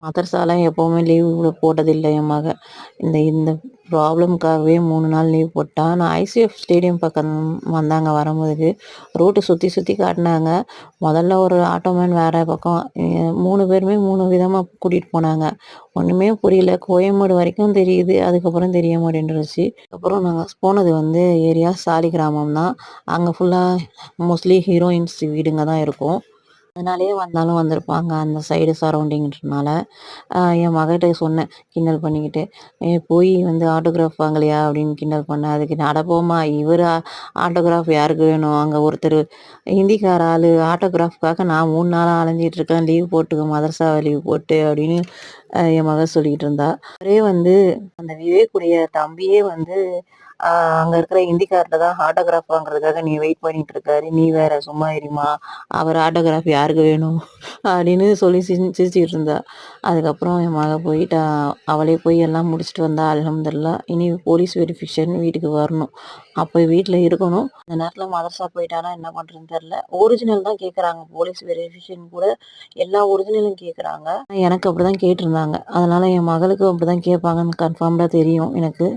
மதர்ஸாலாம் எப்பவுமே லீவு போட்டதில்ல என் மக. இந்த இந்த ப்ராப்ளம்க்காகவே 3 நாள் லீவ் போட்டா. நான் ஐசிஎஃப் ஸ்டேடியம் பக்கம் வந்தாங்க வரும்போது. ரூட்டு சுத்தி சுத்தி காட்டுனாங்க. முதல்ல ஒரு ஆட்டோமேன் வேற பக்கம் 3 பேருமே 3 விதமா கூட்டிட்டு போனாங்க. ஒண்ணுமே புரியல. கோயம்பேடு வரைக்கும் தெரியுது. அதுக்கப்புறம் தெரிய மாட்டேன்ருச்சு. அப்புறம் நாங்க போனது வந்து ஏரியா சாலிகிராமம் தான். அங்க ஃபுல்லா மோஸ்ட்லி ஹீரோயின்ஸ் வீடுங்க தான் இருக்கும். அதனாலேயே வந்தாலும் வந்திருப்பாங்க அந்த சைடு சரௌண்டிங்ன்றனால. என் மகள்ட்ட சொன்னேன் கிண்டல் பண்ணிக்கிட்டு, போய் வந்து ஆட்டோகிராஃப் வாங்கலையா?" அப்படின்னு கிண்டல் பண்ணேன். அதுக்கு "அட போம்மா இவரு ஆட்டோகிராஃப் யாருக்கு வேணும்? அங்க ஒருத்தரு ஹிந்திக்கார ஆளு ஆட்டோகிராஃப்காக நான் 3 நாளா அலைஞ்சிட்டு இருக்கேன். லீவ் போட்டுக்க மதரசாவ லீவ் போட்டு" அப்படின்னு என் மக சொல்லிக்கிட்டு இருந்தா. அவரே வந்து அந்த விவேக் உடைய தம்பியே வந்து அங்க இருக்கிற ஹிந்திக்கார்ட்ட தான் ஆட்டோகிராஃப் வாங்குறதுக்காக நீ வெயிட் பண்ணிட்டு இருக்காரு. நீ வேற சும்மா இரும்மா. அவர் ஆட்டோகிராஃப் யாருக்கு வேணும்? அப்படின்னு சொல்லி சிரிச்சுக்கிட்டு இருந்தா. அதுக்கப்புறம் என் மக போயிட்டா. அவளே போய் எல்லாம் முடிச்சுட்டு வந்தா அல்ஹம்துலில்லாஹ். இனி போலீஸ் வெரிஃபிகேஷன் வீட்டுக்கு வரணும். அப்போ வீட்ல இருக்கணும். அந்த நேரத்துல மதரசா போயிட்டானா என்ன பண்றதுன்னு தெரியல. ஒரிஜினல் தான் கேட்குறாங்க. போலீஸ் வெரிஃபிகேஷன் கூட எல்லா ஒரிஜினலும் கேட்குறாங்க. எனக்கு அப்படிதான் கேட்டிருந்தாங்க. அதனால என் மகளுக்கும் அப்படிதான் கேட்பாங்கன்னு கன்ஃபார்ம்டா தெரியும் எனக்கு.